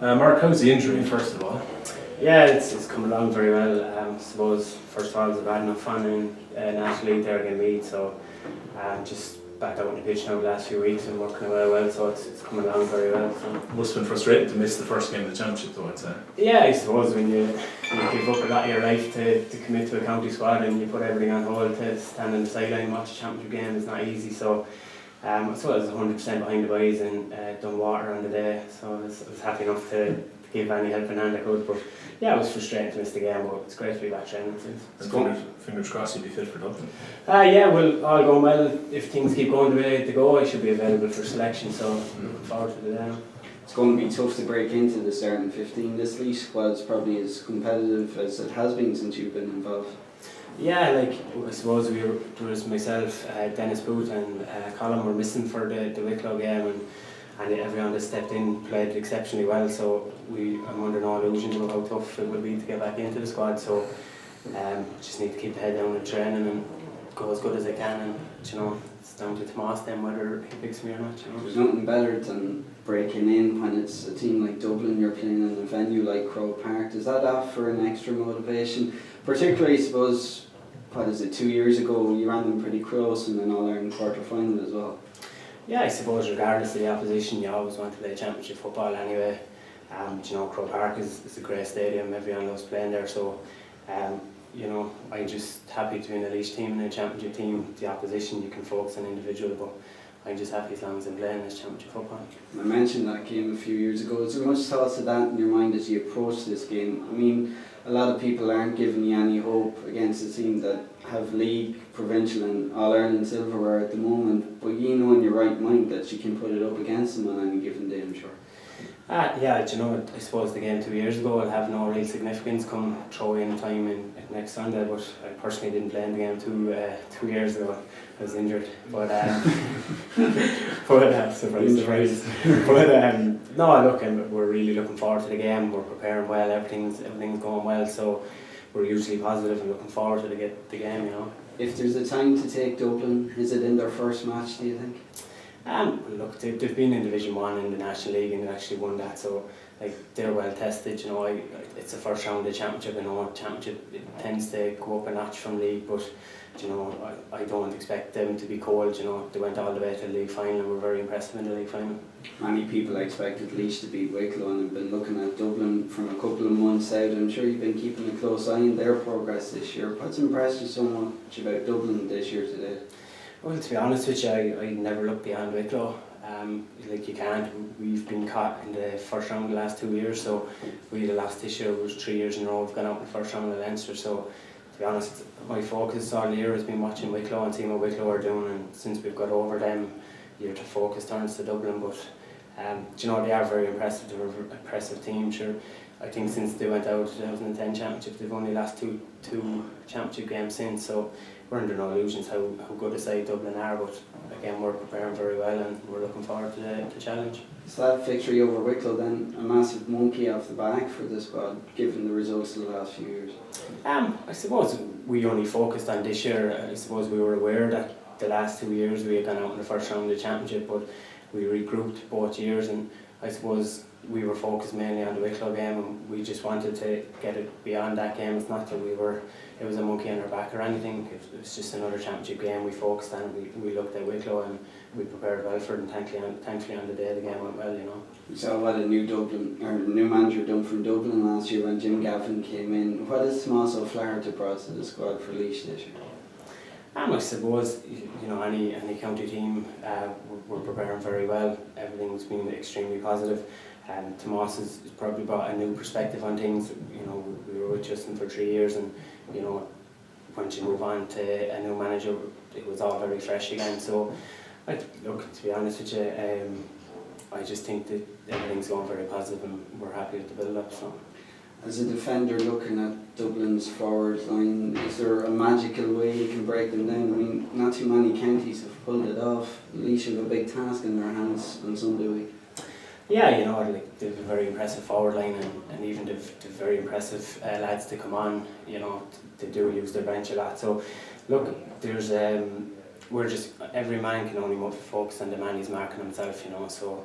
Mark, how's the injury, first of all? Yeah, it's come along very well. I suppose first of all it was a bad enough fun in National League there against Meath, so just back out on the pitch now the last few weeks and working well, so it's coming along very well. So. Must have been frustrating to miss the first game of the championship though, I'd say. Yeah, I suppose when you give up a lot of your life to commit to a county squad and you put everything on hold to stand on the sideline and watch a championship game is not easy, so I suppose I was 100% behind the boys and done water on the day, so I was happy enough to give any helping hand I could, but yeah, it was frustrating to miss the game, but it's great to be back training since. Fingers crossed you'll be fit for Dublin. Yeah, well, all going well. If things keep going the way they go, I should be available for selection, so looking forward to the day. It's going to be tough to break into the starting 15 this Laois squad. It's probably as competitive as it has been since you've been involved. Yeah, like I suppose there was myself, Dennis Booth and Colin were missing for the Wicklow game, and everyone that stepped in played exceptionally well, so I'm under no illusions about how tough it will be to get back into the squad, so just need to keep the head down in training and go as good as I can, and it's down to Tomas then whether he picks me or not. There's nothing better than breaking in when it's a team like Dublin, you're playing in a venue like Croke Park. Does that offer an extra motivation? Particularly, I suppose, 2 years ago you ran them pretty close in an All-Ireland quarter-final as well. Yeah, I suppose regardless of the opposition, you always want to play championship football anyway. Croke Park is a great stadium, everyone loves playing there, so I'm just happy to be in a Laois team and a championship team. The opposition, you can focus on individual, but I'm just happy as long as I'm playing this championship football. I mentioned that game a few years ago. Is there much thoughts of that in your mind as you approach this game? I mean, a lot of people aren't giving you any hope against a team that have league, provincial and All-Ireland silverware at the moment, but you know in your right mind that you can put it up against them on any given day, I'm sure. Yeah, I suppose the game 2 years ago will have no real significance come throw-in time in next Sunday, but I personally didn't play in the game 2 years ago. I was injured, but surprise. But no, look, we're really looking forward to the game. We're preparing well. Everything's going well, so we're usually positive and looking forward to the game. If there's a time to take Dublin, is it in their first match, do you think? Look, they've been in Division 1 in the National League and they've actually won that, so they're well tested. It's the first round of the championship. I know championship it tends to go up a notch from league, but I don't expect them to be cold. They went all the way to the league final and were very impressive in the league final. Many people expected Laois to beat Wicklow and have been looking at Dublin from a couple of months out. I'm sure you've been keeping a close eye on their progress this year. What's impressed you so much about Dublin this year today? Well, to be honest with you, I never look beyond Wicklow. You can't. We've been caught in the first round the last 2 years, so we the last this year was 3 years in a row we've gone out in the first round of Leinster, so to be honest, my focus all year has been watching Wicklow and seeing what Wicklow are doing, and since we've got over them, the focus turns to Dublin, but they are very impressive. They're an impressive team, sure. I think since they went out of the 2010 championship, they've only lost two championship games since, so we're under no illusions how good a side Dublin are, but again we're preparing very well and we're looking forward to the challenge. Is that victory over Wicklow then a massive monkey off the back for the squad, given the results of the last few years? I suppose we only focused on this year. I suppose we were aware that the last 2 years we had gone out in the first round of the championship, but we regrouped both years, and I suppose we were focused mainly on the Wicklow game, and we just wanted to get it beyond that game. It's not that it was a monkey on our back or anything. It was just another championship game we focused on. We looked at Wicklow and we prepared well for it, and thankfully on the day the game went well. We saw what a new manager done from Dublin last year when Jim Gavin came in. What has Tommaso Flaherty brought to the squad for Laois this year? I suppose any county team we're preparing very well. Everything's been extremely positive. Tomas has probably brought a new perspective on things. We were with Justin for 3 years, and once you move on to a new manager, it was all very fresh again. So, to be honest with you, I just think that everything's going very positive, and we're happy with the build-up. So. As a defender looking at Dublin's forward line, is there a magical way you can break them down? I mean, not too many counties have pulled it off. Laois have a big task in their hands on Sunday week. Yeah, they've a very impressive forward line, and even they've very impressive lads to come on. They do use their bench a lot. So, look, there's every man can only focus on the man he's marking himself. So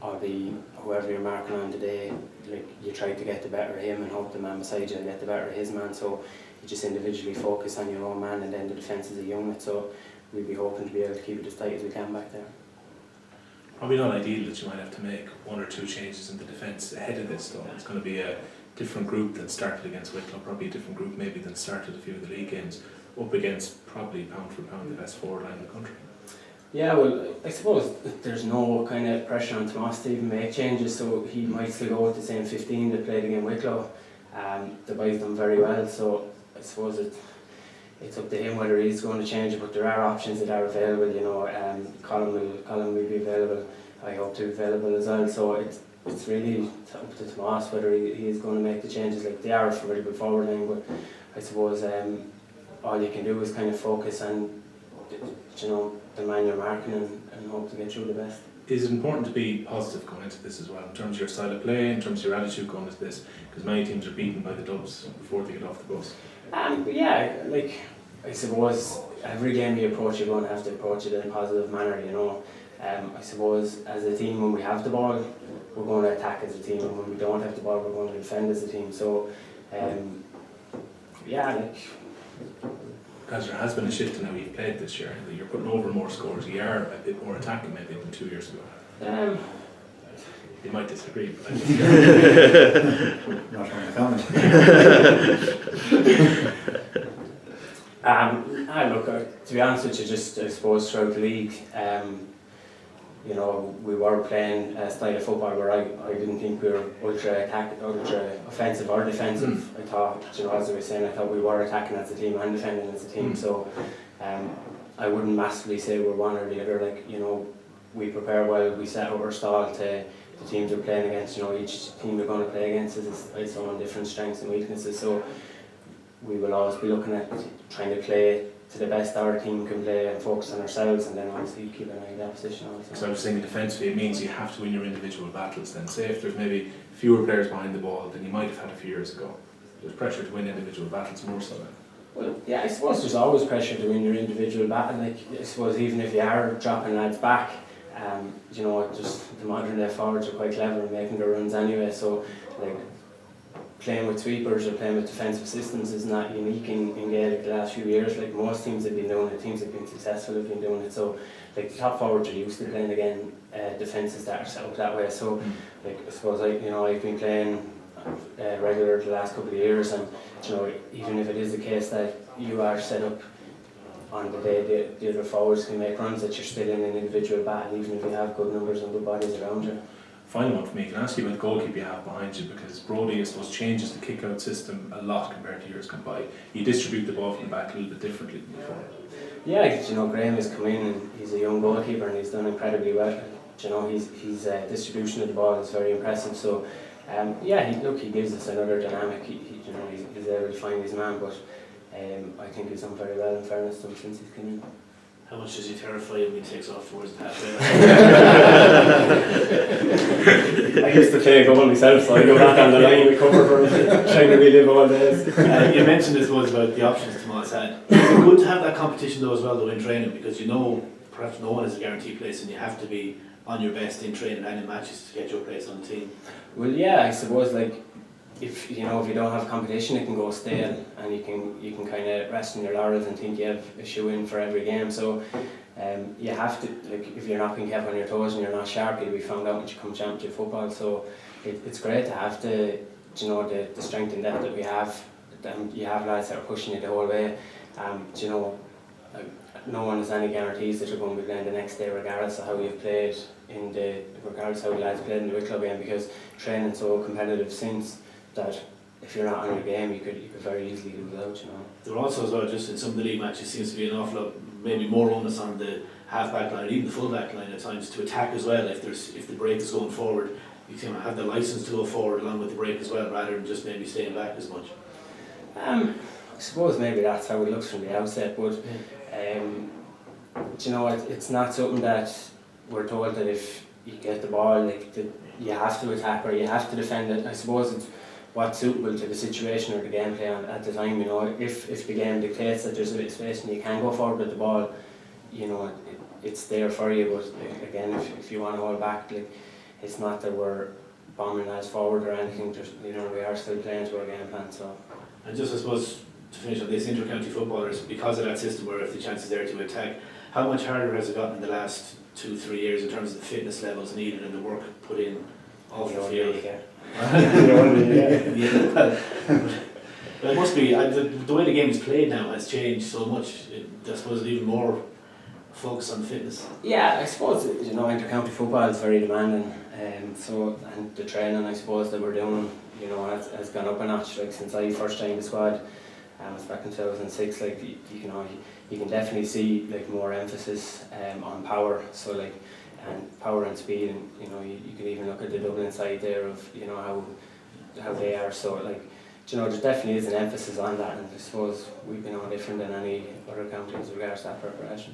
or be whoever you're marking on today, like you try to get the better of him and hope the man beside you will get the better of his man. So you just individually focus on your own man, and then the defence is a unit. So we'll be hoping to be able to keep it as tight as we can back there. Probably not ideal that you might have to make 1 or 2 changes in the defence ahead of this though. It's going to be a different group that started against Wicklow, probably a different group maybe than started a few of the league games, up against probably pound for pound the best forward line in the country. Yeah, well, I suppose there's no kind of pressure on Tomas to even make changes, so he might still go with the same 15 that played against Wicklow. The boys done very well, so I suppose it's up to him whether he's going to change it, but there are options that are available, you know. Colin will be available, I hope to be available as well, so it's really up to Tomas whether he is going to make the changes. Like, they are a very good forward line, but I suppose all you can do is kind of focus on, you know, the man you're marking and hope to get through the best. Is it important to be positive going into this as well, in terms of your style of play, in terms of your attitude going into this? Because many teams are beaten by the Dubs before they get off the bus. Yeah, like, I suppose every game you approach, you're going to have to approach it in a positive manner, you know. I suppose as a team, when we have the ball, we're going to attack as a team, and when we don't have the ball, we're going to defend as a team. So, yeah, like... Because there has been a shift in how you've played this year. You're putting over more scores. You are a bit more attacking maybe than 2 years ago. You might disagree, but I disagree. Not going to comment. Look, to be honest with you, just I suppose throughout the league, you know, we were playing a style of football where I didn't think we were ultra offensive or defensive. I thought, you know, as I was saying, I thought we were attacking as a team and defending as a team. So I wouldn't massively say we're one or the other. Like, you know, we prepare well, we set out our stall to the teams we're playing against. You know, each team we're going to play against is its own different strengths and weaknesses. So we will always be looking at trying to play to the best our team can play and focus on ourselves, and then obviously keep an eye on the opposition also. So I was thinking defensively, it means you have to win your individual battles then. Say if there's maybe fewer players behind the ball than you might have had a few years ago, there's pressure to win individual battles more so then. Well, yeah, I suppose there's always pressure to win your individual battle. Like, I suppose even if you are dropping lads back, you know, just the modern day forwards are quite clever in making their runs anyway, so like, playing with sweepers or playing with defensive systems is not unique in Gaelic the last few years. Like, most teams have been doing it, teams have been successful have been doing it. So like, the top forwards are used to playing again defences that are set up that way. So like, I suppose I've been playing regular the last couple of years, and you know, even if it is the case that you are set up on the day the other forwards can make runs, that you're still in an individual battle, even if you have good numbers and good bodies around you. Final one for me, can I ask you about the goalkeeper you have behind you, because Brodie, I suppose, changes the kick-out system a lot compared to years gone by. You distribute the ball from the back a little bit differently than before. Yeah, you know, Graham has come in and he's a young goalkeeper and he's done incredibly well. You know, his distribution of the ball is very impressive. So, yeah, he gives us another dynamic. You know, he's able to find his man, but I think he's done very well in fairness to him since he's come in. How much does he terrify you when he takes off towards the halfway? I used to play a goal myself, so I go back on the line we cover for him, trying to relive all days. You mentioned this was about the options Tomas had. It's good to have that competition though as well though in training, because you know perhaps no one has a guaranteed place and you have to be on your best in training and in matches to get your place on the team. Well, yeah, I suppose like if you don't have competition, it can go stale, and you can kind of rest in your laurels and think you have a shoe in for every game. So you have to, like, if you're not being kept on your toes and you're not sharp, you'll be found out when you come championship football. So it's great to have the strength and depth that we have. You have lads that are pushing you the whole way. No one has any guarantees that you're going to be playing the next day, regardless of how you've played regardless of how the lads played in the Wicklow game, because training's so competitive since that if you're not on your game, you could very easily lose out. You know. There are also as well, just in some of the league matches, seems to be an awful lot, maybe more onus on the half back line, or even the full back line at times, to attack as well. If the break is going forward, you can have the license to go forward along with the break as well, rather than just maybe staying back as much. I suppose maybe that's how it looks from the outset, but you know, it's not something that we're told that if you get the ball, you have to attack or you have to defend it. I suppose it's what's suitable to the situation or the game plan at the time. You know, if the game dictates that there's a bit of space and you can go forward with the ball, you know, it's there for you. But again, if you want to hold back, like, it's not that we're bombing as forward or anything. Just, you know, we are still playing to our game plan. So. And just, I suppose, to finish on this, inter-county footballers, because of that system where if the chance is there to attack, how much harder has it gotten in the last 2-3 years in terms of the fitness levels needed and the work put in off the field? Yeah, well, it must be, the way the game is played now has changed so much. I suppose even more focus on fitness. Yeah, I suppose, you know, inter-county football is very demanding, and the training, I suppose, that we're doing, you know, has gone up a notch. Like, since I first joined the squad, it was back in 2006. Like, you can definitely see like more emphasis on power. So like, and power and speed, and you know, you can even look at the Dublin side there of, you know, how they are. So like, you know, there definitely is an emphasis on that, and I suppose we've been no different than any other county as regards to that preparation.